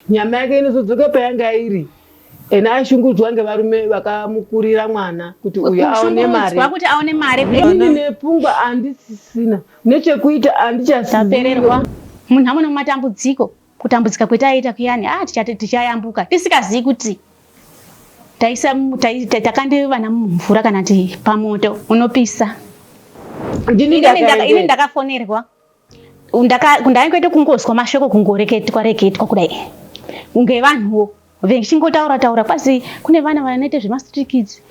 nyama yake inozodzoka payanga iri. Ena ashungudzwa ngevarume vakamukurira mwana kuti uyu aone mari. Kuti aone mari. Ini nepfungwa andisisina. Nechekuita andichasipererwa. Munhu amwe matambudziko. Kutambudzika kwetaita kuyani tichayambuka. Tisikazivi kuti takandeva mvura kana kuti pamoto unopisa. Ini ndakafonerwa. Ndaingoita kungozwa mashoko kungoreketwa kudai. Unge vanhuwo vechingotaura kwasi kune vana vanoita zvemastreet kids.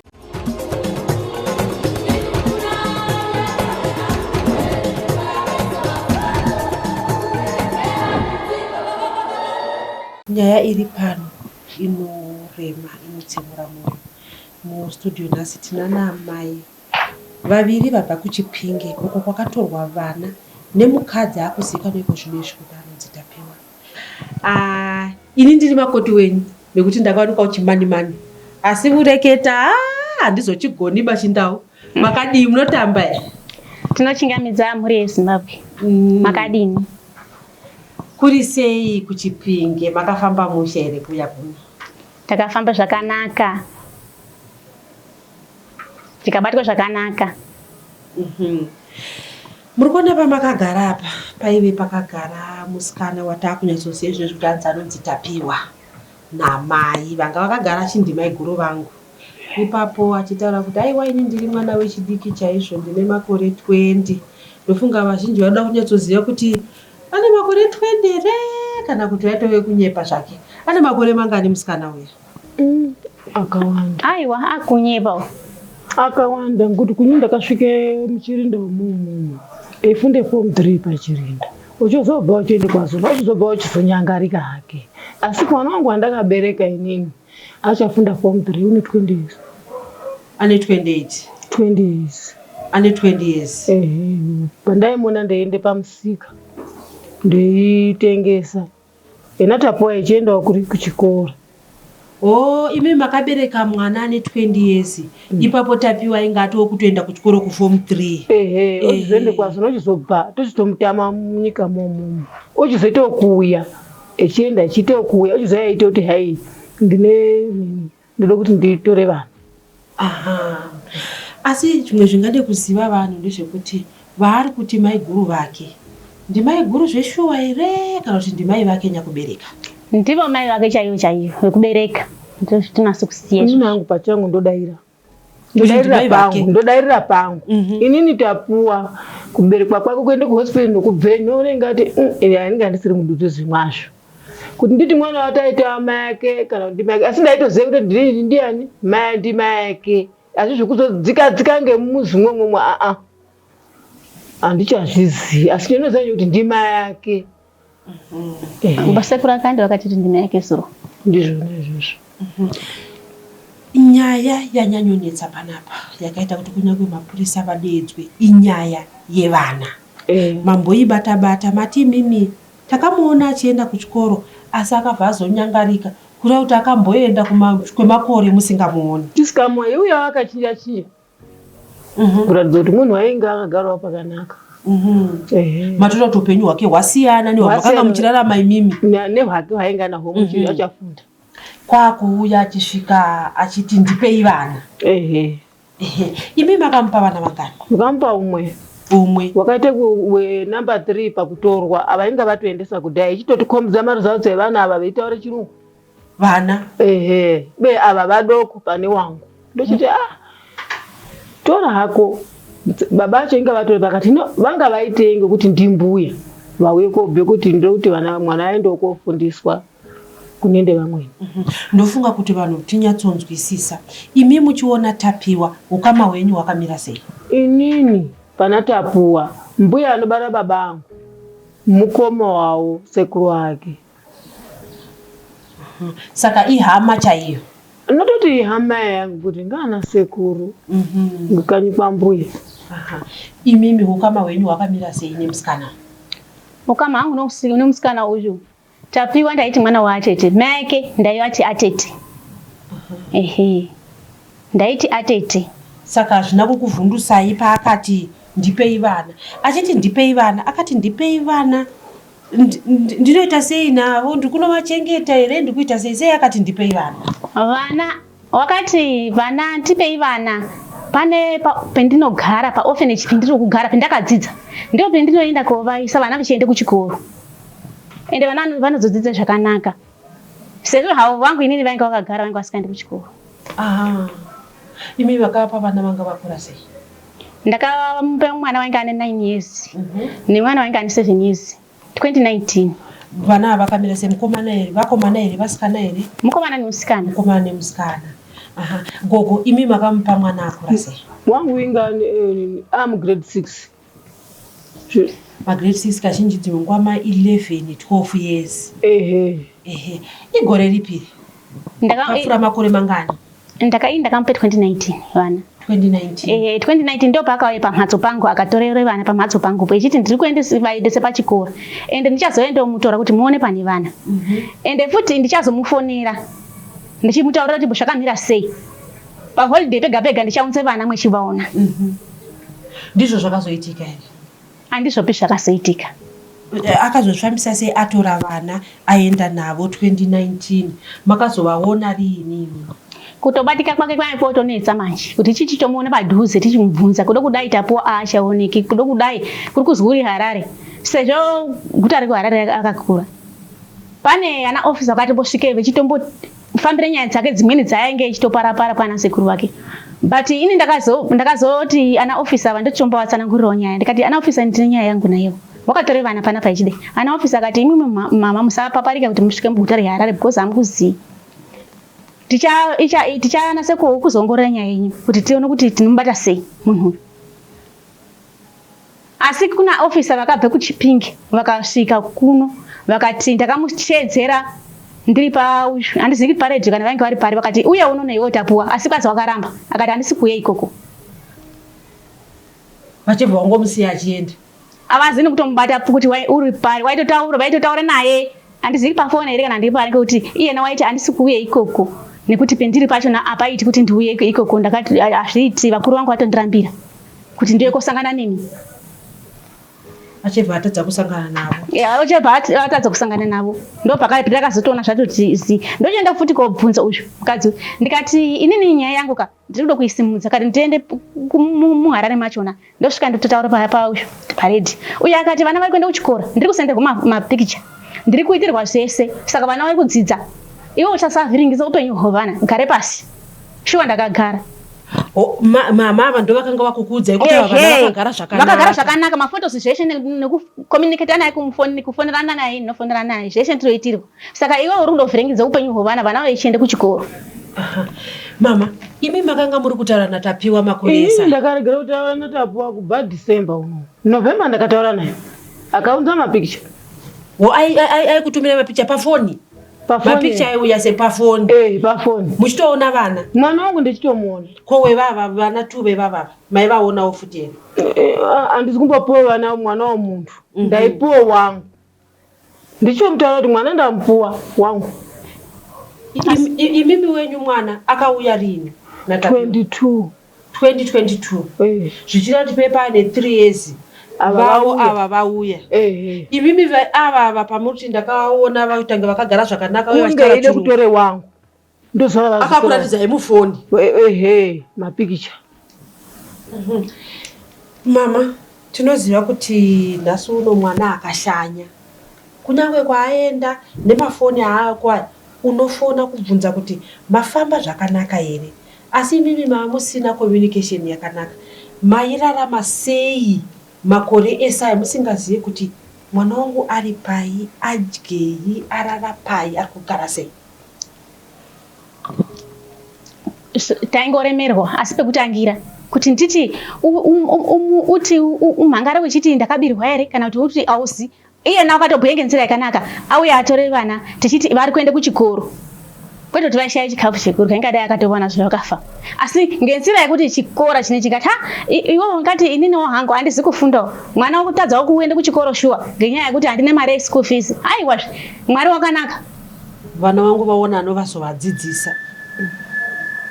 Nyaya iri pano inorema inotsemura mwoyo. Mustudio nhasi tinana amai vaviri vabva kuChipinge uko kwakatorwa vana nemukadzi akuzikanwa iko zvino izvi kuti anonzi Tapiwa. Ini ndiri makoti wenyu nekuti ndakawanikwa uchimani-mani asi mureketa handizochigoni bachindau. Makadii munotamba here? Tinochingamidza mhuri yeZimbabwe. Makadini? Kuri sei kuChipinge? Makafamba musha here kuya kuno? Takafamba zvakanaka. Tikabatwa zvakanaka. Muri kuona pamakagara apa paive pakagara musikana wataakunyatsoziva zvinezvi kuti anonzi Tapiwa namai vanga vakagara chindimai guru vangu. Ipapo achitaura kuti aiwa ini ndiri mwana wechidiki chaizvo ndine makore 20. Ndofunga vazhinji vanoda kunyatsoziva kuti ane makore 20 here kana kuti waitove kunyepa zvake. Ane makore mangani musikana uyu? Akawanda. Aiwa akunyepa. Akawanda ngekuti kunyi ndakasvike muChirinda umomo. Efunde form 3 paChirinda. Uchizobva uchienda kwaZulu, uchizobva uchizonyangarika hake. Asi mwana wangu andakabereka inini achafunda form 3 une 20 years. Ane 28. 20 years. Ane 20 years. Pandaimona ndeiende pamusika ndeitengesa. Ena Tapiwa echiendawo kuri kuchikora. Imi makabereka mwana ane 20 years. Ipapo Tapiwa inga atoo kutoenda kuchikoro kuform 3. Uchizoende kwaZulu uchizobva tochitomutama munyika momo. Uchizoita kuuya echienda echiita kuuya uchizoita kuti hai ndinoda kuti nditore vanhu. Asi zvimwe zvingade kuziva vanhu ndezvekuti vari kuti mai guru vake ndimai guru zveshuwa here kana kuti ndimai vake nyakubereka? Ndivo mai vake chaivo vekubereka. Ndizvo zvitinase kusiya. Ini nangu pachangu ndodairira pangu. Inini Tapiwa kuberekwa kwake kuende kuhospital ndokubve noone ngati inga ndisiri mudutu zvimwazvo. Kuti nditi mwana wataita amai ake kana kuti ndimai ake asi ndaitoziva kuti ndiri ndiani ndimai ake. Asi zvekuzodzika ngemuzi mwomwo handichazvizivi asi ndinoziva kuti ndimai ake. Basekuru akandi vakati ndimai ake Zuro. Ndizvona izvozvo. Nyaya yanyanyonetsa panapa yakaita kuti kunyangwe mapurisa vadeedzwe inyaya yevana. Mamboibata-bata mati mimi takamuona achienda kuchikoro asi akabva azonyangarika kuda kuti akamboenda kwemakore musingamuoni. Tisikamuoni uya akachinja-chinja. Kuratidza kuti munhu ainge akagarawo pakanaka. Matoda kuti upenyu hwake hwasiyana nehwamakanga muchirarama imimi. Nehwake hwainge anahwo achafunda. Kwakuuya achisvika achiti ndipei vana. Imi makamupa vana vangani? Mukamupa umwe. Wakaite number 3 pakutorwa avainga vatoendesa kudhaya ichitotikombidza marizalts evana ava veitaura chirungu. Vana? Be ava vadoko pane wangu. Ndochiti tora hako. Baba acho inga vatori pakati vanga vaitenge kuti ndimbuya vauye kobve kuti ndoti mwana aende kofundiswa kunende vamweni. Ndofunga kuti vanhu tinyatsonzwisisa. Imi muchiona Tapiwa ukama hwenyu hwakamira sei? Inini pana Tapiwa mbuya anobara baba angu mukoma wawo sekuru wake. Saka ihama chaiyo. Nototi ihama yangu kuti ngana sekuru. Ngukanyi kwambuya. Imimi ukama hwenyu hwakamira sei nemusikana? Ukama wangu nomusikana uyu Tapiwa ndaiti mwana waatete, mai ake ndaivati atete. Ndaiti atete. Saka hazvina kukuvhundusai paakati ndipei vana. Achiti ndipei vana, akati ndipei vana ndinoita sei navo ndikunovachengeta here ndikuita sei akati ndipei vana wakati vana ndipei vana pane pendinogara paorphanage pendiri kugara pendakadzidza ndio pendinoenda kovaisa vana vachiende kuchikoro ende vana vanozodzidza zvakanaka sezvo havo vangu inini vainga vakagara vainga vasikaendi kuchikoro. Imi vakapa vana vanga vakura sei? Ndakamupa mwana wainga ane 9 years nemwana wainga ane 7 years 2019. Vana vakamira semukomana here vakomana here vasikana here? Mukomana nemusikana. Mukomana nemusikana. Gogo imi makamupa mwana akura sei? Wangu inga am grade 6. Grade 6 kazhinji dzinongwa 11 12 years. Igore ripiri? Ndakafura makore mangani? Ndakamupa 2019 vana. 2019. 2019 ndo paakauya pamhatso pangu akatorere vana pamhatso pangu pechiti ndiri kuendese pachikoro ende ndichazoendomutora kuti muone pane vana ende futi ndichazomufonera ndichimutaurira kuti zvakamira sei paholiday pega pega ndichaunze vana mwechivaona. Ndizvo zvakazoitika here? Handizvopi zvakazoitika. Akazozvifambisa sei atora vana aenda navo 2019 makazovaona riini? Kutobatika kwake kwaipotonetsa manje kuti chichitomuona padhuze tichimubvunza kuda kudai tapuwa aachaoneki kuda kudai kuri kuzwi Harare sezvo guta reko Harare akakura. Pane ana officer vakatosvike vechitombofambira nyaya dzake dzimweni dzainge ichitoparapara pana sekuru vake but ini ndakazoti ana officer vandochomba vatsanangurirawo nyaya ndikati ana officer ndine nyaya yangu nayo wakatore vana pana paichide ana officer akati imi mama musapaparika kuti musvike muguta reHarare because hamukuzivi tichanase kuzongorora nyaya yenyu kuti tione kuti tinomubata sei munhu. Asi kuna officer vakabve kuChipinge vakasvika kuno vakati ndakamuchedzera ndiri handizivi paredhi kana vainge vari pari vakati uye unono iwe tapuwa asi kwazi wakaramba akati handisi kuuya ikoko. Vachibva vangomusiya achienda? Havazini kutomubata kuti uri pari vaitotaura naye handizivi pafoni here kana ndiri pari ngekuti iyena waiti handisi kuuya ikoko nekuti pendiri pachona apaiti kuti ndiuye ikoko ndakati hazviiti vakuru vangu vatondirambira kuti ndiye kosangana nemi. Achibva atadza kusangana navo? Achibva atadza kusangana navo ndopakazotoona zvatotizi ndochienda futi kobvunza uyu mukadzi ndikati inini nyaya yangu ka ndiri kuda kuisimudza kati ndiende muHarare machona ndosvika ndototaura pauyu paredhi uye akati vana vari kuenda kuchikora ndiri kusenderwa mapikicha ndiri kuitirwa zvese saka vana vari kudzidza iwe uchasavhiringisa upenyu hwevana gare pasi shuwa ndakagara. Mama ava ndo vakanga vakukuudza kuti vana vakagara zvakanaka mafotos zveshe nekucommunicata naye kufonerana naye ndinofonera naye zveshe ndinoitirwa saka iwe uri kundovhiringidza upenyu hwevana vana vaichiende kuchikoro. Mama imi makanga muri kutaura natapiwa makuresa? Ndakaregera kutaura natapiwa kubva December uno November ndakataura naye akaunza mapikicha. Aikutumira mapikicha pafoni? Mapikicha aiuya sepafoni? Pafoni. Muchitoona vana? Mwana wangu ndichitomuona. Kowe vava vana tuve vava maivaonawo futi here? Handisi kumbopuwa vana mwana womuntu ndaipuwa wangu ndichomutaura kuti mwana ndamupuwa wangu. Imimi wenyu mwana akauya rini? 2022. Zvichira kuti pepa ane 3 years vavo ava vauya. Imimi ava pamuti ndakaona vaitanga vakagara zvakanaka uye vachitaura kutore wangu ndozava akakuratidzai mufoni? Mapikicha. Mama tinoziva kuti nhasi uno mwana akashanya kunyange kwaaenda nemafoni aako aya unofona kubvunza kuti mafamba zvakanaka here asi imimi mamusina communication yakanaka mairarama sei makore esaya musingazivi kuti mwana wangu ari pai adyei arara pai ari kugara sei? Taingoremerwa asi pekutangira kuti nditi uti umhangare wechiti ndakabirwa here kana kuti uti auzi iyena wakatobhuya ngenzira yakanaka auya atore vana tichiti vari kuenda kuchikoro kwete kuti vaishaya chikafu chekurya ingadai akatowana zvavakafa asi ngenzira yekuti chikora chine chikati iwewe ngati ininiwo hangu handizi kufundawo mwana wakutadzawo kuenda kuchikoro shuwa ngenyaya yekuti handine mari yeschool fees aiwa mwari wakanaka vana vangu vaona anovazovadzidzisa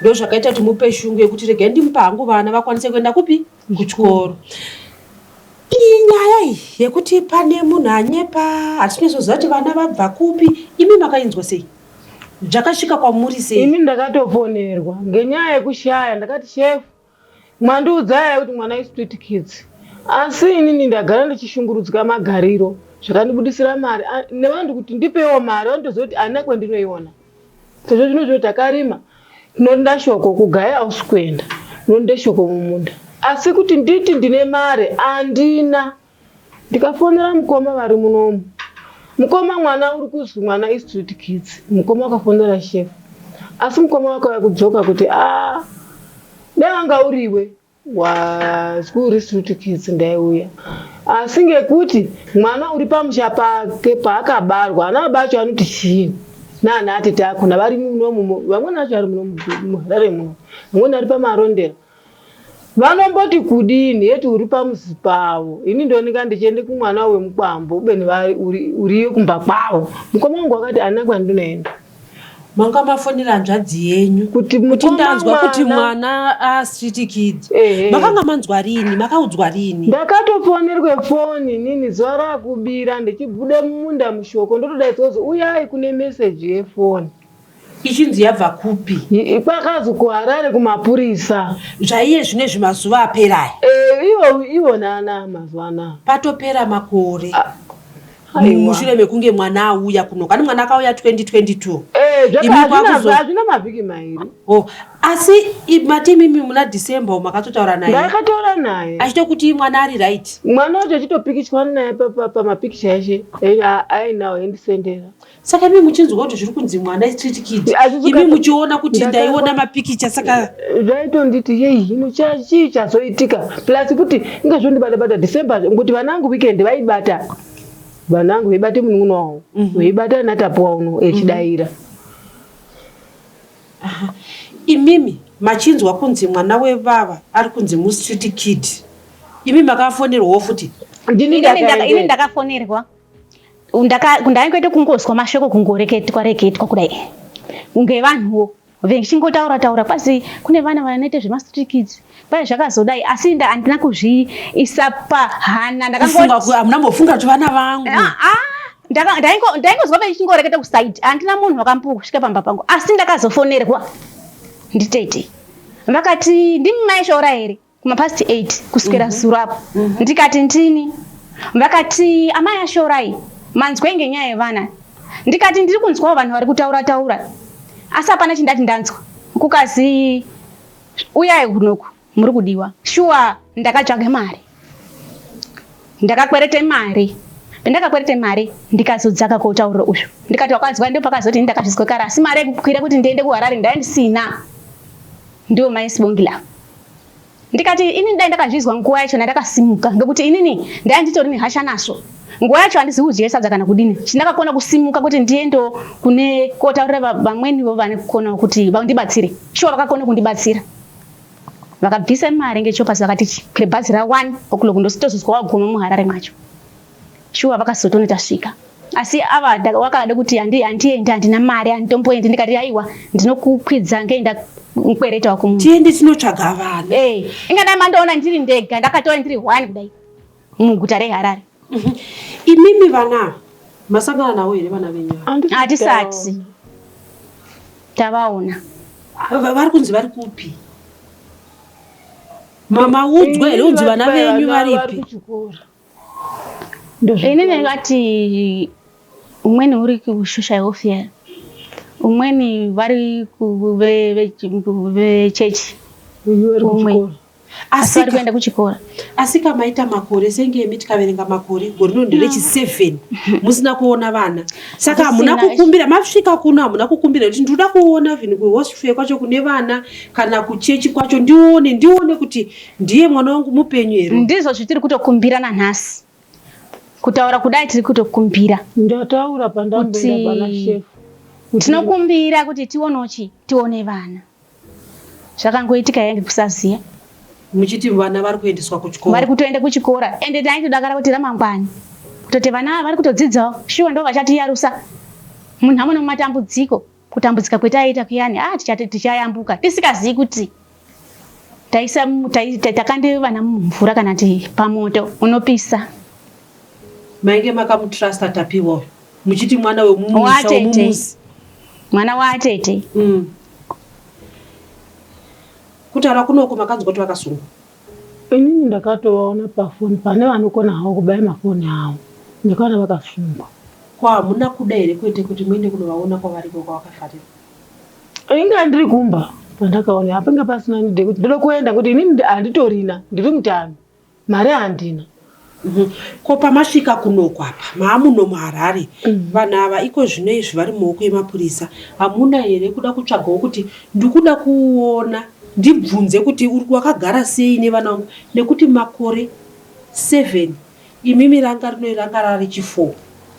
ndo zvakaita kuti mupe shungu yekuti regai ndimupa hangu vana vakwanise kuenda kupi kuchikoro. nyaya iyi yekuti pane munhu anyepa atinozoziva kuti vana vabva kupi. Imi makainzwa sei? Zvakasvika kwamuri sei? Ini ndakatofonerwa ngenyaya yekushaya. Ndakati chef, mwandiudzai kuti mwana iStreet Kids. Asi inini ndagara ndichishungurudzika magariro. Zvakandibudisira mari nevantu kuti ndipewo mari vandoziva kuti ana kwendinoiona. Sezvo zvinozvo takarima tinonda shoko kugaya ausi kuenda. Tinonda shoko mumunda. Asi kuti nditi ndine mari andina. Ndikafonera mukoma vari munomu. Mukoma mwana uri kuzwi mwana iStreet Kids. Mukoma akafonera chef. Asi mukoma wakauya kudzoka kuti danga uriwe uri Street Kids ndaiuya. Asi ngekuti mwana uri pamusha pake paakabarwa ana bacho anoti chii nana atete akona vari munomu vamweni vacho vari muHarare muno vamweni vari pamarondera vanomboti kudini yeti uri pamuzi pavo. Ini ndooneka ndichiende kumwana wemukwambo ubeni uriyo kumba kwavo. Mukoma wangu akati ana kwandinoenda. Manga mafonera hanzvadzi yenyu kuti ndanzwa kuti mwana aStreet Kids. Makanga manzwa rini? Makaudzwa rini? Ndakatofonerwe foni nini zuva rakubira ndichibude mumunda mushoko ndotodaidzwa kuzi uyai kune meseji yefoni. Ichinzi yabva kupi? Kwakazi kuHarare kumapurisa. Zvaiye zvinezvi mazuva aperayo? Ivo nana mazuva anaya. Patopera makore. Mushure mekunge mwana auya kuno. Kani mwana akauya 2022. Zvazvina mavhiki mairi. Asi mati mimi muna December makatotaura naye. Ndakataura naye. Achito kuti mwana ari right. Mwana wacho achitopikichwa naye pamapikicha eshe. Ainawo endisendera. Saka mimi muchinzwa kuti zviri kunzi mwana iStreet Kids. Imi muchiona kuti ndaiona mapikicha saka zvaitonditi yei hino chii chazoitika. Plus kuti ingazvondibata December ngokuti vanangu weekend vaibata. Vanangu veibate munun'una wavo. Veibata natapuwa uno echidaira. Imimi machinzwa kunzi mwana wevava ari kunzi muStreet Kid. Imi makafonerwawo futi? Ini ndakafonerwa. Ndaingoite kungozwa mashoko kungoreketwa kudai. Kunge vanhuwo vechingotaura kwasi kune vana vanoite zvemuStreet Kids. Pai zvakazodai asi handina kuzviisa pahana. Munambofunga kuti vana vangu. Ndaingozwa vechingoreketa kusaiti. Handina munhu wakambokusvika pamba pangu. Asi ndakazofonerwa nditete. Vakati ndimi maishora here kumapast 8 kuswera zuro apo. Ndikati ndini. Vakati amai ashorai manzwei ngenyaya yevana. Ndikati ndiri kunzwawo vanhu vari kutaura. Asi hapana chindati ndanzwa. Kukazi uyai kunoku muri kudiwa. Shuwa ndakatsvake mari. Ndakakwerete mari. Pendakakwerete mari ndikazodzaka kotaurira uzvo. Ndikati wakazwa ndio pakazoti ndakazvizwa kare asi mari yekukwira kuti ndiende kuHarare ndaisina. Ndio maisibongila. Ndikati ini ndakazvizwa nguva yacho ndakasimuka ngekuti inini nditori nehasha naso. Nguva yacho handisi kudye sadza kana kudini. Chandakakona kusimuka kuti ndiendo kune kotaurira vamweniwo vanokona kuti vandibatsire. Shuwa vakakona kundibatsira. Vakabvisa mari ngechopasi vakati kwire bhazi ra1 o'clock ndositozozwa waguma muHarare macho. Shuwa vakazotoni tasvika. Asi ava wakada kuti handiendi handina mari handitomboendi. Ndikati aiwa ndinokukwidza ngeenda mukwereta wako munhu. Tiende tinotsvaga vana. Ingadai mandoona ndiri ndega ndakatova ndiri 1 kudai muguta reHarare. Imimi vana masangana nawo here vana venyu? Hatisati tavaona. Vari kunzi vari kupi? Mama udzwa here unzi vana venyu varipi? Inini ndingati umweni uri kushosha healthcare. Umweni vari vechechi. Asi vari kuenda kuchikora. Asi kamaita makore senge emi tikaverenga makore gore rino nderechi7 musina kuona vana. Saka hamuna kukumbira masvika kuno hamuna kukumbira kuti ndoda kuona vinhu kuhospital kwacho kune vana kana kuchechi kwacho ndione kuti ndiye mwana wangu mupenyu here. Ndizvo zvitiri kutokumbira nanhasi. Kutaura kudai tiri kutokumbira. Ndataura pandamboenda pana chef. Tinokumbira kuti tione vana. Zvakangoitika yange kusaziya. Muchiti vana vari kuendeswa kuchikora. Vari kutoenda kuchikora. Ende taitodakara kuti ramangwani. Kutoti vana vari kutodzidzawo. Shuwa ndo vachatiyarusa. Munhu hamwe nematambudziko. Kutambudzika kwetaita kuyani. Tichayambuka. Tisikazivi kuti takande vana mumvura kana pamoto unopisa. Mainge makamutrasta Tapiwa muchiti mwana wemumusha wemumuzi. Mwana waatete. Kutara kunoko makanzwa kuti vakasungwa. Inini ndakatovaona pafoni pane vanokona hawo kubaya mafoni awo. Ndakaona vakasungwa. Kwa hamuna kuda here kwete kuti muende kunovaona kwavariko kwavakafarira? Inga ndiri kumba pandakaona hapanga pasina nide kuti ndode kuenda kuti inini handitorina ndiri mutano. Mari handina. Ko pamasvika kunoko apa maamuno muHarare vanhu ava iko zvino izvi vari mumaoko emapurisa hamuna here kuda kutsvagawo kuti ndikuda kuona ndibvunze kuti uri wakagara sei nevana vangu nekuti makore 7 imimi ranga rari chifo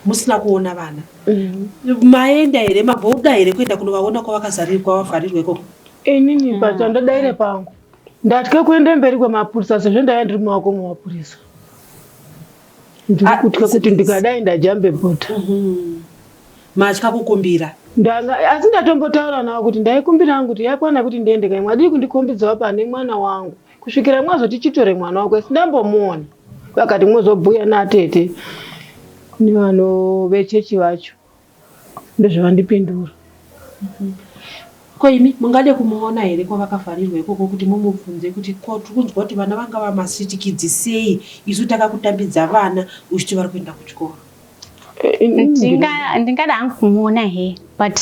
musina kuona vana maenda here mabvouda here kuenda kunovaona kwavavharirwa ikoko? Inini pacho ndodaire pangu ndatya kuenda mberi kwemapurisa sezvo ndaiva ndiri mumaoko memapurisa. Ndikutya kuti ndikadai ndajambe bhota. Matya kukumbira? Asi ndatombotaura navo kuti ndaikumbira hangu kuti yakwana kuti ndiende kai mwadiri kundikombidzawo pane mwana wangu kusvikira mwazoti chitore mwana wako sindambomuona. Vakati mwozobhuya natete nevano vechechi vacho ndozvavandipindura. Ko imi mungade kumuona here kwavakafarirwa ikoko kuti mumubvunze kuti kunzwa kuti vana vanga vamastreet kids sei isu takakutambidza vana uchiti vari kuenda kuchikoro? Ndingada hangu kumuona he but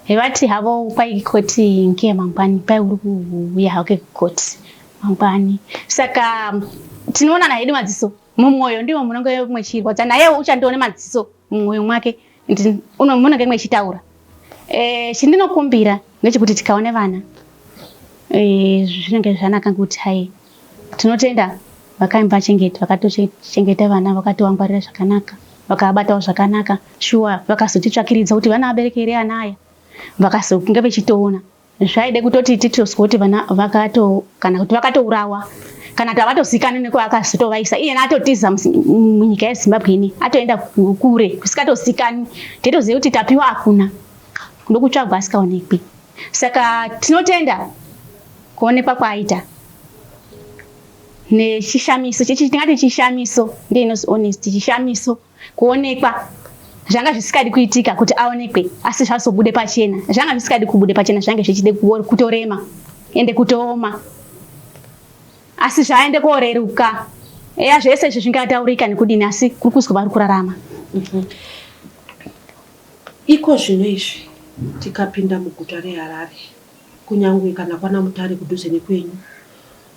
vati havo kwaikoti nke mangwani pai uri kuuya hake kukoti mangwani saka tinoonana hedu madziso mumwoyo ndimo munenge mwechirwadza naye uchandione madziso mumwoyo mwake munenge mwechitaura. Chindinokumbira ngechekuti tikaone vana zvinenge zvanaka kuti hai tinotenda vakaimba chengeta vakatochengeta vana vakatowangwarira zvakanaka vakabatawo zvakanaka shuwa vakazotitsvakiridza kuti vana vabereki here ana aya vakazokunge vechitoona zvaide kutoti titozwa kuti vana kana kuti vakatourawa kana kuti havatozikani nekwavakazotovaisa iyena atotiza munyika yeZimbabwe ini atoenda kure kusikatozikani teitoziva kuti Tapiwa hakuna ndokutsvagwa asikaonekwi. Saka tinotenda kuonekwa kwaita nechishamiso tingati chishamiso ndinozi honest chishamiso kuonekwa zvanga zvisikadi kuitika kuti aonekwe asi zvazobude pachena zvanga zvisikadi kubude pachena zvange zvichide kutorema ende kutooma asi zvaende koreruka eya zvese izvi zvingataurika nekudini asi kuri kuzwa vari kurarama. Iko zvino izvi tikapinda muguta reHarare kunyangwe kana kwana Mutare kudhuze nekwenyu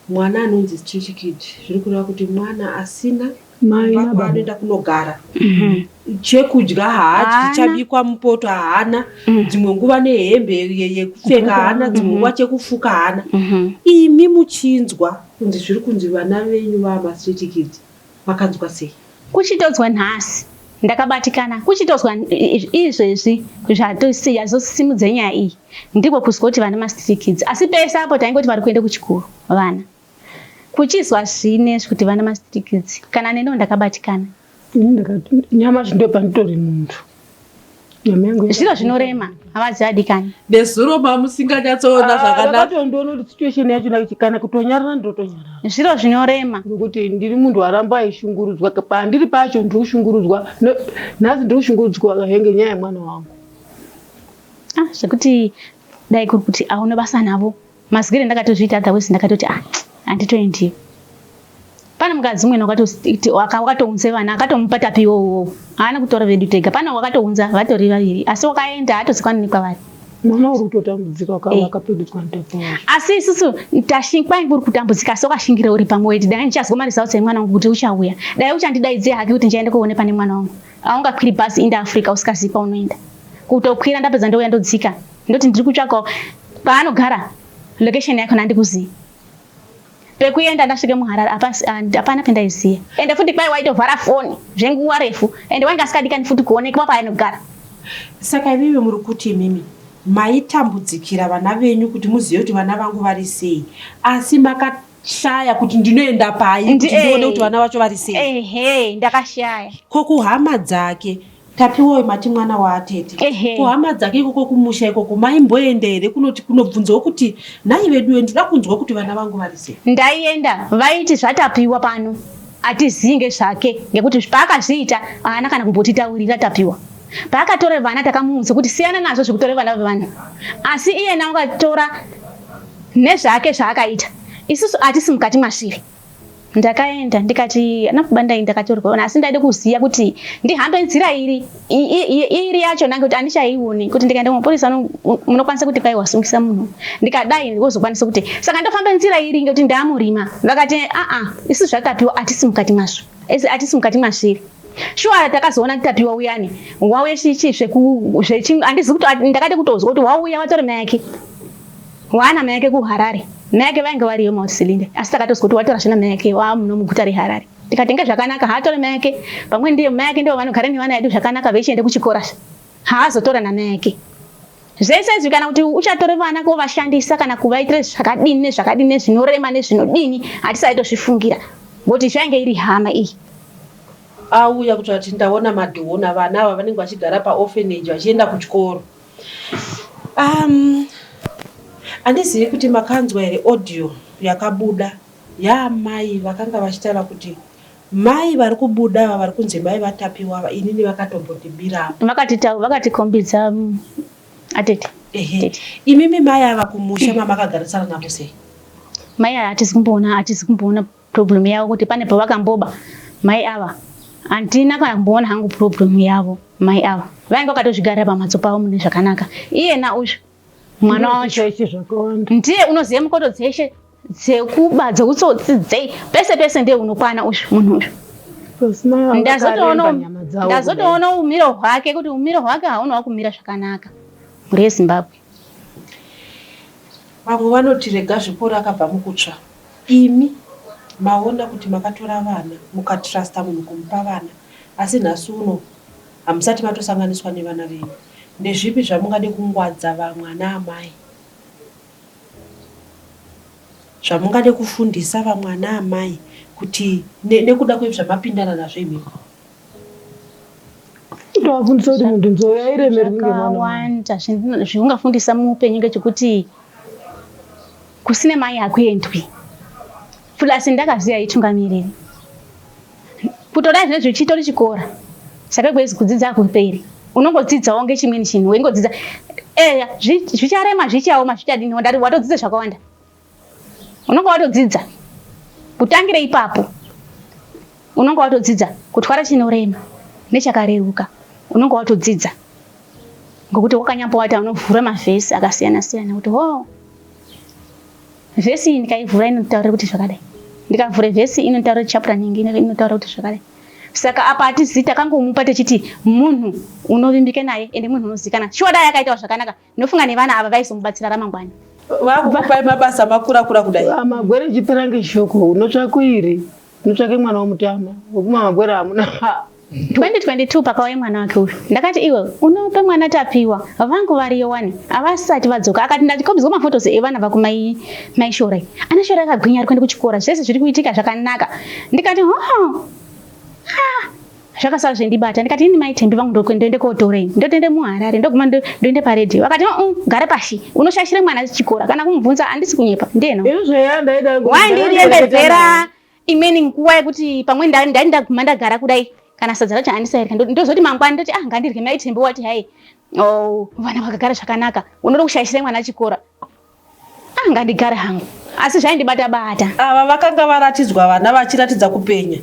mwana anonzi street kid zviri kureva kuti mwana asina mai anoenda kunogara chekudya haadyi chabikwa mupoto haana dzimwe nguva nehembe yekupfeka haana dzimwe nguva chekufuka haana. Imi muchinzwa kunzi zviri kunzi vana venyu vamastreet kids vakanzwa sei? Kuchitodzwa nhasi ndakabatikana kuchitozwa izvezvi zvatosiya zosimudze nyaya iyi ndiko kuzwa kuti vana mastreet kids asi pese apo taingoti vari kuenda kuchikoro vana kuchizwa zvinezvi kuti vana mastreet kids kana neno ndakabatikana nyama zvindopanditori muntu zviro zvinorema havadzi vadikani bezuro mamusinganyatsoona zvakanaka ndoona kuti situation yacho kana kutonyarara ndotonyarara zviro zvinorema ngekuti ndiri munhu waramba aishungurudzwa pandiri pacho ndiri kushungurudzwa nhasi ndiri kushungurudzwa henge nyaya yemwana wangu zvekuti dai kuri kuti aone basa navo mazikire ndakatozviita otherwise ndakatoti handitoendiyo. Pane mukadzi umwe wakatounze vana akatomupa Tapiwa uwowo haana kutora vedu tega pane wakatounza vatori vaviri asi wakaenda hatozikanwi nekwavari. Mwana uri kutotambudzika wakapedudzwa ntapawa asi isusu kwai kuri kutambudzika so kashingira uri pamwe kuti dai ndichazwa mari zautsa yemwana wangu kuti uchauya dai uchandidaidzira hake kuti ndichaende koone pane mwana wangu haungakwiri bhazi inde Africa usikazivi paunoenda kutokwira ndapedza ndouya ndodzika ndoti ndiri kutsvaka paanogara location yakona handikuzivi pekuenda ndasvike muHarare hapana pendaiziya ende futi kwai waitovhara foni zvenguva refu ende wainge asikadikani futi kuonekwa paainogara. Saka ivivi muri kuti imimi maitambudzikira vana venyu kuti muzive kuti vana vangu vari sei asi makashaya kuti ndinoenda pai kuti ndione kuti vana vacho vari sei? Ndakashaya. Ko kuhama dzake Tapiwa mati mwana waatete kuhama dzake ikoko kumusha ikoko maimboenda here kunoti kunobvunzawo kuti nhai vedu ndinoda kunzwa kuti vana vangu vari sei? Ndaienda vaiti zvatapiwa pano atiziye zvake ngekuti paakazviita haana kana kumbotitaurira Tapiwa. Paakatore vana takamuudza kuti siyana nazvo zvekutore vana vevanhu. Asi iyena wakatora nezvake zvaakaita. Isusu atisi mukati masviri. Ndakaenda ndikati anakubanda ndakatorwa asi ndaide kuziya kuti ndihambe nzira iri yacho ngekuti andichaioni kuti ndikaenda kumapurisa munokwanisa kuti kai wasungisa munhu. Ndikadai ndozokwanisa kuti saka ndofamba nzira iri ngekuti ndamurima. Vakati isi zvatapiwa atisi mukati masvo. Atisi mukati masviri. Shuwa takazoona Tapiwa uyani wauye andizi kuti ndakade kutozwa kuti wauya watore mayake. Wana mayake kuHarare. Mayake vainge variyo Mount Silinde. Asi takatozwa kuti watora zvina mayake muno muguta reHarare. Tikatenga zvakanaka haatore mayake. Pamwe ndiyo mayake ndiyo vanogara nevana vedu zvakanaka vechiende kuchikora. Haazotora namayake. Zvese izvi kana kuti uchatore vana kovashandisa kana kuvaitire zvakadini zvinorema nezvinodini hatisaitozvifungira. Ngoti zvainge iri hama iyi. Auya kuti ati ndaona madhona vana ava vanenge vachigara paorphanage vachienda kuchikoro. Andizivi kuti makanzwa here audio yakabuda mai vakanga vachitaura kuti mai vari kubuda ava vari kunzi mai vaTapiwa inini vakatombotibira. Vakatikombidza atete. Imimi mai ava kumusha mamakagarisana navo sei? Mai hatisi kumboona problem yavo kuti pane pavakamboba. Mai ava handina kamboona hangu problem yavo. Mai ava vainge vakatozvigara pamhatso pavo mune zvakanaka. Iyena uyu mwana wacho ndiye unoziye mukoto dzeshe dzekuba dzekutsotsi pese ndiye unokwana uyu munhu uyu. Ndazotoona umiro hwake kuti umiro hwake haunawo kumira zvakanaka muri yeZimbabwe. Vamwe vanoti rega zvikora akabva mukutsva. Imi maona kuti makatora vana mukatrusta munhu kumupa vana asi nhasi uno hamusati matosanganiswa nevana venyu. Ndezvipi zvamungade kungwadza vamwana amai? Zvamungade kufundisa vamwana amai kuti nekuda kwezvamapindana nazvo imimi? Ndovafundisa kuti muntu nzou airemerwi ngemwana. Zvakawanda zvaungafundisa muupenyu ngechekuti kusine mai hakuendwi. Fulasi ndakaziya itungamiriri. Kutoda zvinezvi uchitori chikora. Saka kwezi kudzidza hakuperi. Unongodzidzawo ngechimweni chinhu wengodzidza zvicharema zvichaoma zvichadini wadari watodzidza zvakawanda. Unonga watodzidza kutangire ipapo. Unonga watodzidza kutwara chinorema nechakareruka. Unonga watodzidza ngokuti wakanyambowata unovhura mavhesi akasiyana siyana kuti vhesi ndikaivhura inotaura kuti zvakadai. Ndikavhura vhesi inotaura chapter nyingine inotaura kuti zvakadai. Saka apa atizivi takangomupa techiti munhu unovimbike naye ende munhu unozikana. Shuwa dai akaitawo zvakanaka. Ndinofunga nevana ava vaizomubatsira ramangwana. Vakupai mabasa makura kudai. Magwere chipera ngeshoko unotsvakuiri. Unotsvake mwana womutama. Wokuma magwere hamuna. 2022 pakauya mwana wake uyu. Ndakati iwe unope mwana Tapiwa. Vangu variyo wani. Avasati vadzoka. Akati ndatikombidzwa mafotos evana vakumai Shorai. Ana Shorai akagwinya ari kuenda kuchikora. Zvese zviri kuitika zvakanaka. Ndikati zvakasara zvendibata. Ndikati ini maitembi vangu ndoende kotorei. Ndotoende muHarare ndoguma ndoende paredhiyo. Vakati gara pashi. Unoshashire mwana chikora. Kana kumubvunza handisi kunyepa. Ndeno. Waindiriendedzera imweni nguva yekuti pamwe ndaguma ndagara kudai. Kana sadza racho handisairya. Ndozoti mangwana ndoti ngandirye maitembi wati hai vana vakagara zvakanaka. Unoda kushashire mwana chikora. Ngandigare hangu. Asi zvaindibata bata. Ava vakanga varatidzwa vana vachiratidza kupenya.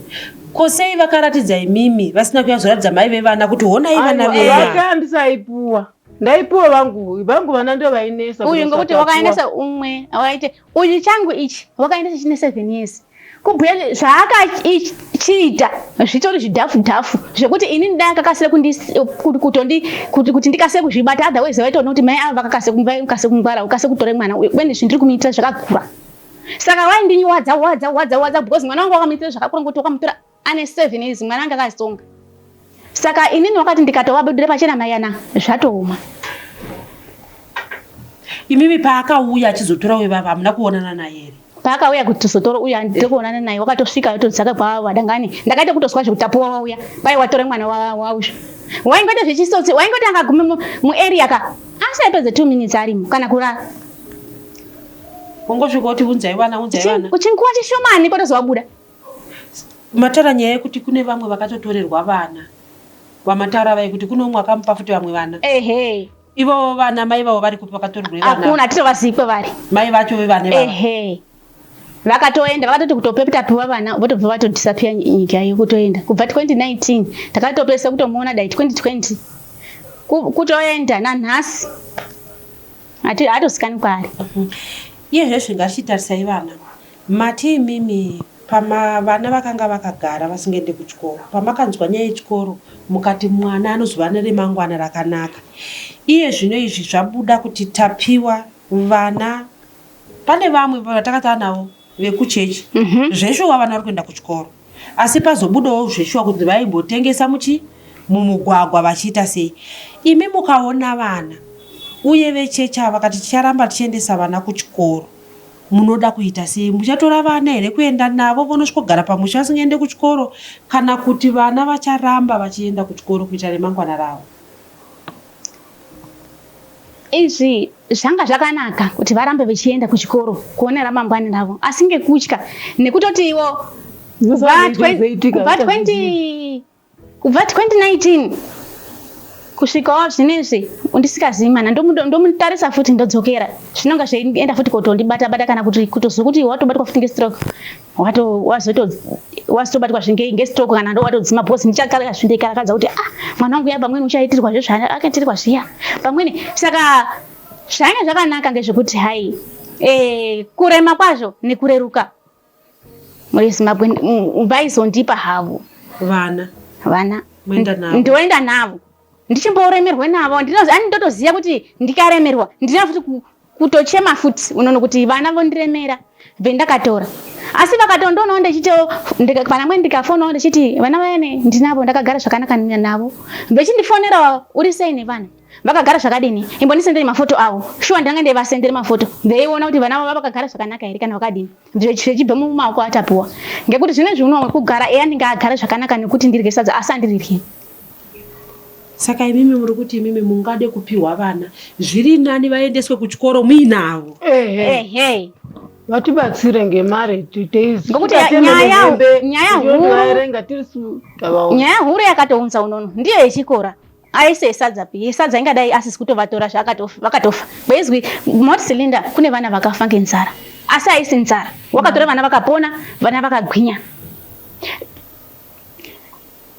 Kosei vakaratidza imimi vasina kuyazoratidza mai vevana kuti honai vana venyu. Vakandisaipuwa. Ndaipuwa vangu vana ndio vainesa. Uyu ngokuti wakainesa umwe waite uyu changu ichi wakainesa chine 7 years. Kubhuya zvaakachiita zvitori zvidhafu zvekuti ini ndakakasira kuti ndikasire kuzvibata otherwise vaitoona kuti mai ava vakakasira kungwara ukasire kutore mwana uye zvindiri kumuitira zvakakura. Saka waindinyiwadza because mwana wangu wakamuitira zvakakura ngokuti wakamutora ane 7 years mwana anga akasonga. Saka inini wakati ndikatowabudire pachena mayana zvatooma. Imimi paakauya achizotora wevava hamuna kuonana naye here? Paakauya kuti zotora uya ndikuonana naye wakatosvika yotodzaka kwava dangani ndakaita kutoswa zvekutapuwa wauya pai watore mwana wauyu. Waingoita zvechisotsi waingoti akaguma muarea ka asaipedza 2 minutes arimo kana kurara. Ungosvika kuti unzai vana. Uchinguva chishomani potozowabuda. Matara nyaya yekuti kune vamwe vakatotorerwa vana. Wamataura vai kuti kuno umwe akamupa futi vamwe vana. Ehe. Ivo vana mai vavo vari kupi vakatorerwa vana. Hakuna titovazipa vari. Mai vacho vevane vavo. Ehe. Vakatoenda vakatoti kutopepitapiwa vana votobva vatodisapia nyika yekutoenda. Kubva 2019 takatopesa kutomuona dai 2020. Kutoenda nanhasi. Hatosikani kwari. Iye zveshe ngachitarisai vana. Mati mimi pama vana vakanga vakagara vasingaende kuchikoro. Pamakanzwa nyaya yechikoro mukati mwana anozova neremangwana rakanaka. Iye zvino izvi zvabuda kuti tapiwa vana pane vamwe vatakata navo vekuchechi. Zveshuwa vana vari kuenda kuchikoro. Asi pazobudawo zveshuwa kuti vaimbotengesa mumugwagwa vachiita sei. Imi mukaona vana uye vechechi ava vakati ticharamba tichiendesa vana kuchikoro. Munoda kuita sei? Muchatora vana here kuenda navo vonosvogara pamusha vasingaende kuchikoro kana kuti vana vacharamba vachienda kuchikoro kuita remangwana ravo? Izvi zvanga zvakanaka kuti varambe vachienda kuchikoro kuona ramangwana ravo, asi ngekutya nekutoti iwo kubva 2019 kusvikawo zvinezvi undisikazivi mana ndomutarisa futi ndodzokera zvinonga zveienda futi kutondibata kana kuti kutozokuti watobatwa futi ngestroke wazotobatwa ngestroke kana ndo watodzima bhosi ndichakarakadza kuti mwana wangu ya pamweni uchaitirwa akaitirwa zviya pamweni. Saka zvanga zvakanaka ngezvekuti hai kurema kwazvo nekureruka vaizondipa havo vana ndoenda navo ndichimboremerwa navo ani ndotoziva kuti ndikaremerwa ndina futi kutochema futi unono kuti vana vondiremera vendakatora. Asi vakatondoonawo ndichito kana mwe ndikafonawo ndichiti vana vayane ndinavo ndakagara zvakanaka navo vechindifonerawo uri sei nevana vakagara zvakadini imbondisendere mafoto avo shuwa ndanga ndivasendere mafoto veiona kuti vana vavo vakagara zvakanaka here kana vakadini zvichibva mumaoko atapuwa ngekuti zvinezvi unowo kugara eya ndingagara zvakanaka nekuti ndirye sadza asi andirirye. Saka imimi muri kuti imimi mungade kupiwa vana zviri nani vaendeswe kuchikoro muinavo. Vatibatsire ngemare ngokuti nyaya huru yakatounza unono ndiyo yechikora aise sadzapi yesadza ingadai asisi kutovatora vakatofa bezwi mot cylinder kune vana vakafa ngenzara asi aisi nzara wakatora vana vakapona vana vakagwinya.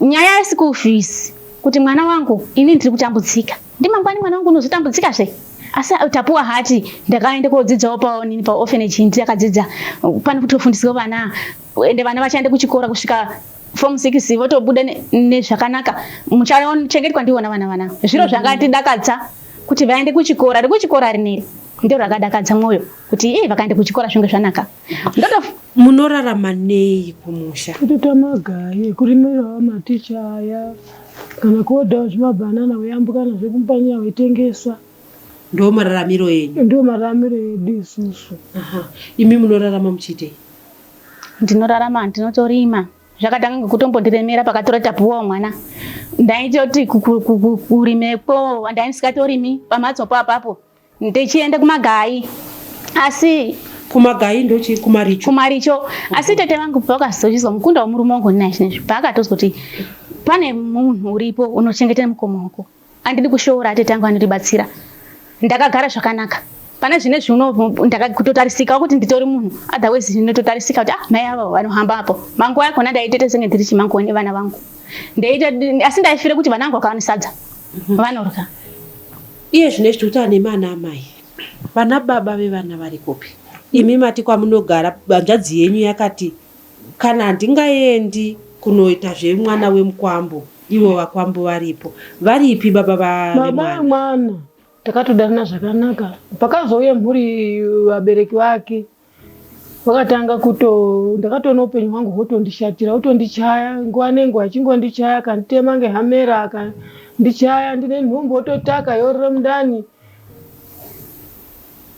Nyaya yeschool fees kuti mwana wangu ini ndiri kutambudzika ndimangwani mwana wangu unozotambudzika sei asi tapuwa hati ndakaende kodzidzawo paonini paorphanage ndakadzidza pane kutofundiswa vana ende vana vachaende kuchikora kusvika form 6 votobuda nezvakanaka muchachengetwa ndiwona vana zviro zvakatidakadza kuti vaende kuchikora rekuchikora rineri ndio rakadakadza mwoyo kuti vakaende kuchikora zvinge zvanaka. Munorarama nei kumusha? Kutotamagaye kurimirawo maticha aya kana kuodawo zvimabhanana weiyambuka nazvo kumpanya weitengesa. Ndo mararamiro yenyu? Ndo mararamiro edu isusu. Imi munorarama muchitei? Ndinorarama ndinotorima zvakatanga ngekutombondiremera pakatora tapuwa mwana ndaitoti kurimeko ndaisingatorimi pamhatsopo apapo ndichienda kumagayi asi kumagayi ndochi kumaricho asi tete vangu vakazozvizwa mukunda wemurume wangu ndinaye zvinezvi paakatozwa kuti pane munhu uripo unochengetera mukoma wako andidi kushoora tete angu anodibatsira ndakagara zvakanaka pane zvinezvi ndakakutotarisika kuti nditori munhu otherwise zvinototarisika kuti mai avo vanohamba apo manguva yakona ndaitete senge ndiri chimanguva nevana vangu asi ndaifire kuti vana vangu vakaonisadza vanorya. Iye zvinezvi kuti anemi ana amai vana baba vevana vari kupi? Imi mati kwamunogara hanzvadzi yenyu yakati kana handingaendi kunoita zvemwana wemukwambo ivo vakwambo varipo varipi baba vemwana? Takatodanana zvakanaka pakazouya mhuri vabereki vake vakatanga ndakatoona upenyu hwangu hotondishatira otondichaya nguva nenguva achingondichaya akanditema ngehamera akandichaya ndine nhumbu ototaka yorore mundani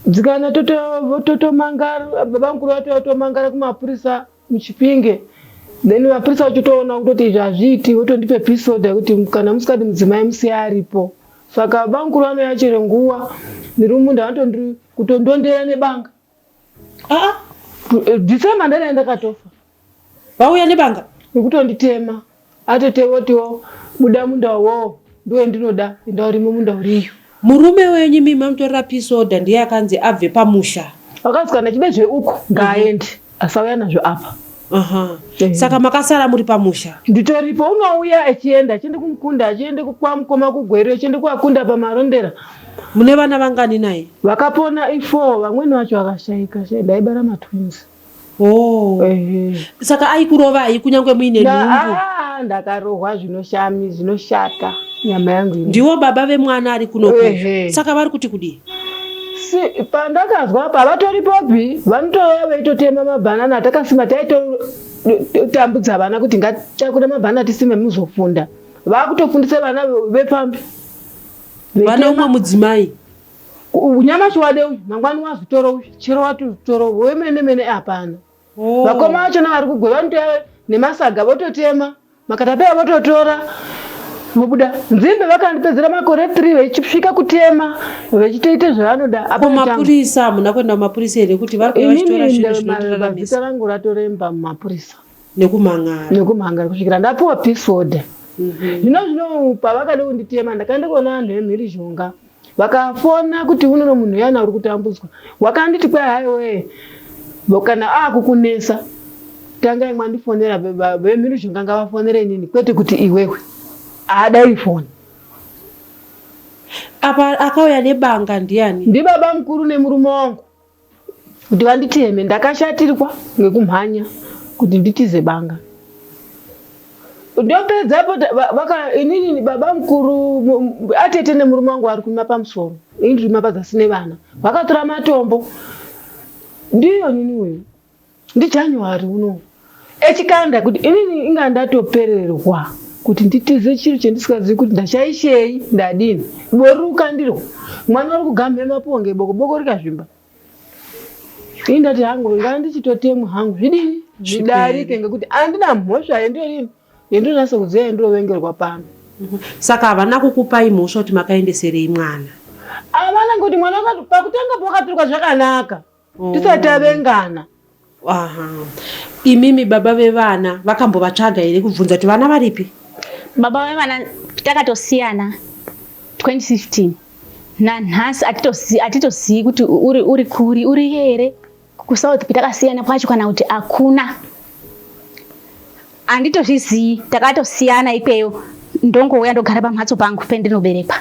dzikana totomangara babamukuru vatotomangara kumapurisa muchipinge then mapurisa vachitoona kutoti zvazviiti votondipe episode kuti kana musikati mudzimai musiye aripo. Saka babamukuru vanoyachere nguva nirumunda vanotondiri kutondondera nebanga. December ndadaenda ndakatofa. Vauya nebanga? nekutonditema atotevotiwo buda munda uwowo ndiwe ndinoda enda urimo munda uriyo. Murume wenyu mimi mamutorera peace order ndiye akanzi abve pamusha. Akazi kana chide zveuko ngaaende asauya nazvo apa. Saka makasara muri pamusha. Nditoripo unouya achienda achiende kumukunda achiende kwamukoma kugweri achiende kuakunda pamarondera. Mune vana vangani naye? Vakapona i4 vamweni vacho vakashayika ndaibara matwins. Saka aikurovai kunyangwe muine nhumbu? Ndakarohwa zvinoshata nyama yangu. Ndiwo baba vemwana ari kunoku. Saka vari kuti kudii? Pandakazwa apa vatoripopi vanotouya veitotema mabhanana takasima taitotambudza vana kuti ngatichakure mabhanana tisime muzofunda. Vakutofundisa vana vepambi. Vana umwe mudzimai. Unyamashi wade uyu mangwani wazvitoro uyu chero wati zvitoro wemene hapana. Vakoma vacho vari kugwe vanotouya nemasaga vototema makatapeya vototora vobuda. Nzimbe vakandipedzera makore 3 vechisvika kutema vechitoita zvavanoda. Apo mapurisa muna kwenda mapurisa here kuti vari kuvachitora zvinhu zvinoraramisa? Zita rangu ratoremba mumapurisa nekumhangara kusvikira ndapuwa peace order. Zvino pavakada kunditema ndakaenda kuona vanhu vemhirizhonga vakafona kuti unono munhu yana uri kutambudzwa. Wakanditi kwai haiwe kana akukunesa tangai mwandifonera vemhirizhonga ngavafonere inini kwete kuti iwewe adai foni. Apa akauya nebanga ndiani? Ndibaba mukuru nemurume wangu kuti vanditeme. Ndakashatirwa ngekumhanya kuti nditize banga. Ndopedzapo inini baba mukuru atete nemurume wangu ari kuima pamusoro ini ndiri padzasi nevana vakatora matombo. Ndiyo nini uyu ndiJanuary uno echikanda kuti inini inga ndatopererwa kuti nditize chiro chendisingazivi kuti ndashaishei ndadini. Boruka ndiro mwana uri kugamhe maponge boko rikazvimba. Ini ndati hangu ngandichitotemwa hangu zvidini zvidarike ngekuti andina mhosva yendonasa kuziva yendirovengerwa pano. Saka havana kukupai mhosva kuti makaendeserei mwana? Havana ngoti mwana pakutanga pakaturwa zvakanaka tisati tavengana. Imimi baba vevana vakambovatsvaga here kubvunza kuti vana varipi? Baba vevana takatosiyana 2015 nanhasi atitozivi kuti uri kuri uri here kusouth takasiyana kwacho kana kuti hakuna. Anditozvizivi takatosiyana ikweyo ndongouya ndogara pamhatso pangu pendinoberekwa.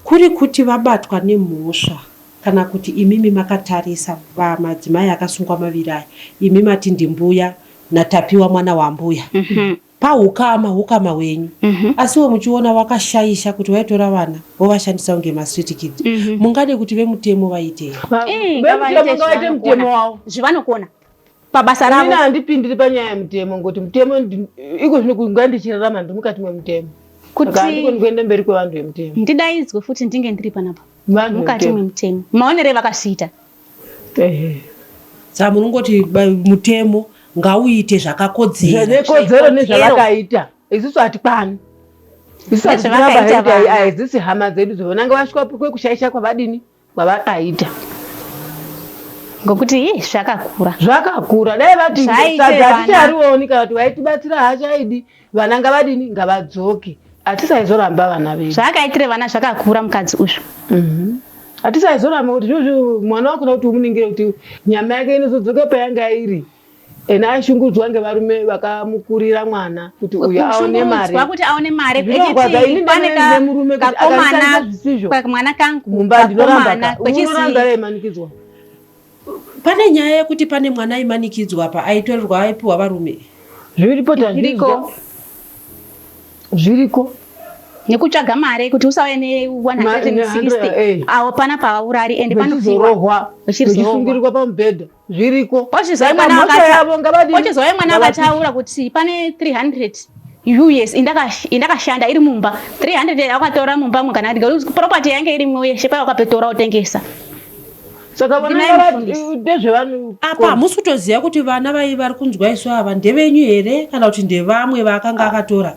Kuri kuti vabatwa nemhosva kana kuti imimi makatarisa madzimai akasungwa maviri aya imi mati ndimbuya natapiwa mwana wambuya pahukama hwenyu asiwo muchiona wakashaisha kuti waitora vana wovashandisa kunge mastreet kids mungade kuti vemutemo vaitei? Vaite mutemo wavo zvivanokona pabasa ravo. Ini handipindiri panyaya yemutemo ngoti mutemo iko zvino kunga ndichirarama ndiri mukati memutemo kuti andikoni kuenda mberi kwevanhu vemutemo. Ndidaidzwe futi ndinge ndiri panapa mukati memutemo maonere vakasviita. Saka munongoti mutemo ngauite zvakakodzera nekodzero nezvavakaita. Isusu hatikwani haidzisi hama dzedu dzonanga vasvika kwekushaisha kwavadini kwavakaita ngokuti zvakakura dai vati haticharioni kana kuti vaitibatsira hachaidi vana ngavadini ngavadzoke. Hatisaizoramba vana vedu zvakaitire vana zvakakura mukadzi uzvo. Hatisaizoramba kuti zvozvo mwana wakona kuti umuningire kuti nyama yake inozodzoka payanga iri. Ena aishungudzwa ngevarume vakamukurira mwana kuti uyu aone mari. Kuti aone mari nemurume kuti akaita zvisizvo mwana kangu mumba ndinoramba unoramba aimanikidzwa. Pane nyaya yekuti pane mwana aimanikidzwa apa aitorerwa aipiwa varume. Zviriko nekutsvaga mari kuti usauye ne160 awo pana paurari ende panozorohwa vachisungirirwa pamubhedha zviriko. Ochizouya mwana akataura kuti pane 300 US indakashanda iri mumba 300 akatora mumba mukana property yange irimwe yeshe pavakapetora utengesa. Saka apa musi kutoziva kuti vana vai vari kunzwa isu ava ndevenyu here kana kuti ndevamwe vaakanga akatora?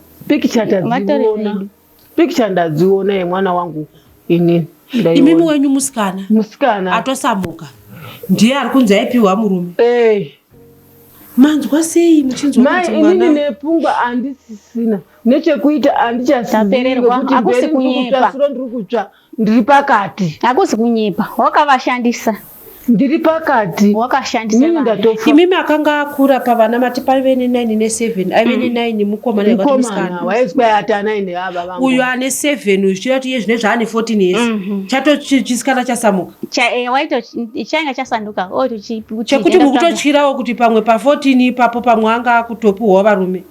Picture ndadziona yemwana wangu inini. Imimi wenyu musikana atosamuka ndiye ari kunzi aipiwa murume. manzwa sei muchinzwa mai inini nepfungwa handisisina nechekuita Tapererwa, hakusi kunyepa. suro ndiri kutsva ndiri pakati Hakusi kunyepa, wakavashandisa. ndiri pakati Wakashandisa inini vana. ndatofa imimi akanga akura pavana mati paive ne9 ne7 aive ne9 mukomana mukomana musikana waiswa atanaine ava vangu uyu ane 7 zvichirati iye zvine zvaane 14 years chato chisikana chasamuka Chainga chasanduka. chekuti mukutotyirawo kuti pamwe pa14 ipapo pamwe anga akutopuhwa varume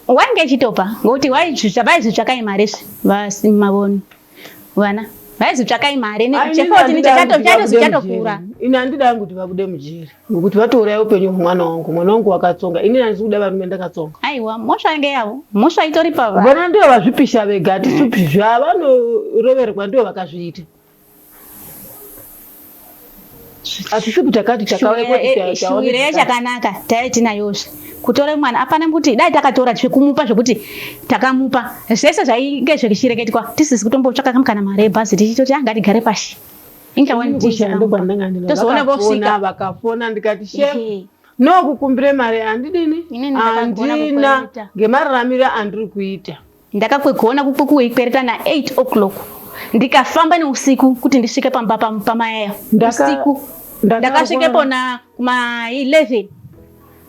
Wainge chitopa. Ngokuti vaizvitsvakai imari vasi mavoni. Vana. Vaizvitsvakai imari che14 chatokura. ini handida kuti vabude mujeri ngokuti vatouraya upenyu hwemwana wangu wakatsonga inini handisi kuda varume ndakatsonga Aiwa, mhosva inge yavo. Mhosva itori pava. vona ndivo vazvipisha vega hatisupi zvavanoroverwa ndivo vakazviita hatisupi takati Shuvire yachakanaka taitinayozve. Kutore mwana hapana kuti dai takatora zvekumupa zvokuti takamupa zvese zvainge zvichireketwa tisisi kutombotsvaka kana mari yebhazi tichitoti ngatigare pashi. Tozoona vosvika vakafona ndikati chef nokukumbire mari handidini handina ngemararamiro andiri kuita ndakakwegona kuikwereta na8 o'clock ndikafamba neusiku kuti ndisvike pamba pamayaya usiku ndakasvikepo kuma11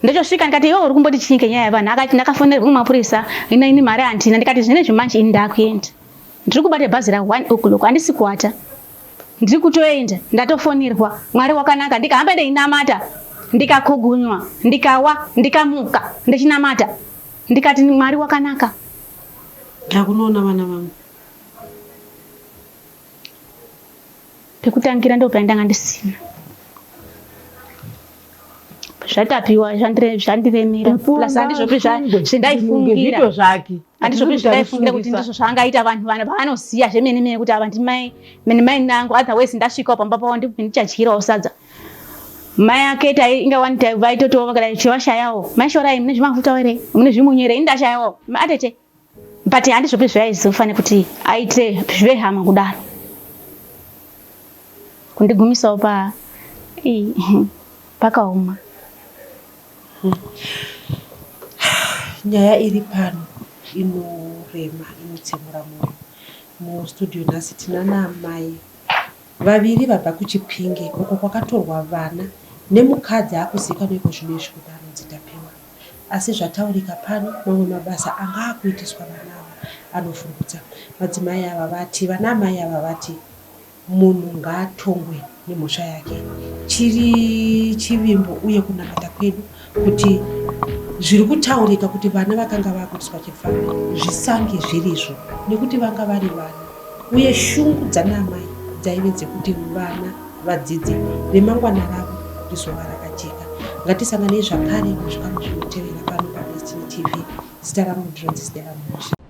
ndachosvika ndikati iwe uri kumboti chinge nyaya yavanhu akati ndakafonerwa kumapurisa ini mari handina ndikati zvine zvimanje ini ndakuenda ndiri kubata bhazi ra1 o'clock handisi kuata ndiri kutoenda ndatofonerwa mwari wakanaka ndikahamba ndeinamata ndikakugunywa ndikawa ndikamuka ndichinamata ndikati mwari wakanaka ndakunoona vana vangu pekutangira ndo paindanga ndisina zvatapiwa zvandiremera plus handizvopi zvindaifungira handizvopi zvindaifungira kuti ndizvo zvaangaita vanhu vanoziya zvemene mene kuti ava ndimai nangu otherwise ndasvikawo pamba pavo ndichadyirawo sadza mai aketa inga vaitotowo vakadai chivashayawo maishorai mune zvimafuta ere mune zvimunyere ini ndashayawo atete but handizvopi zvaizofanira kuti aite zvehama kudaro kundigumisawo pakaoma nyaya iri pano inorema inotsemura mwoyo mustudio nhasi tina naamai vaviri vabva kuchipinge uko kwakatorwa vana nemukadzi akuzikanwa iko zvino izvi kuti anodzitapiwa asi zvataurika pano mamwe mabasa anga akuitiswa vana ava anovhurutsa madzimai ava vati vana amai ava vati munhu ngaatongwe nemhosva yake chiri chivimbo uye kunamata kwedu kuti zviri kutaurika kuti vana vakanga vakutiswa chifamiri zvisange zvirizvo nekuti vanga vari vana uye shungu dzanaamai dzaive dzekuti vana vadzidze remangwana ravo rizova rakajeka ngatisanganei zvakare muzvikano zvinotevera pano paDestiny TV zita rangu ndinonzi Stella Mushi.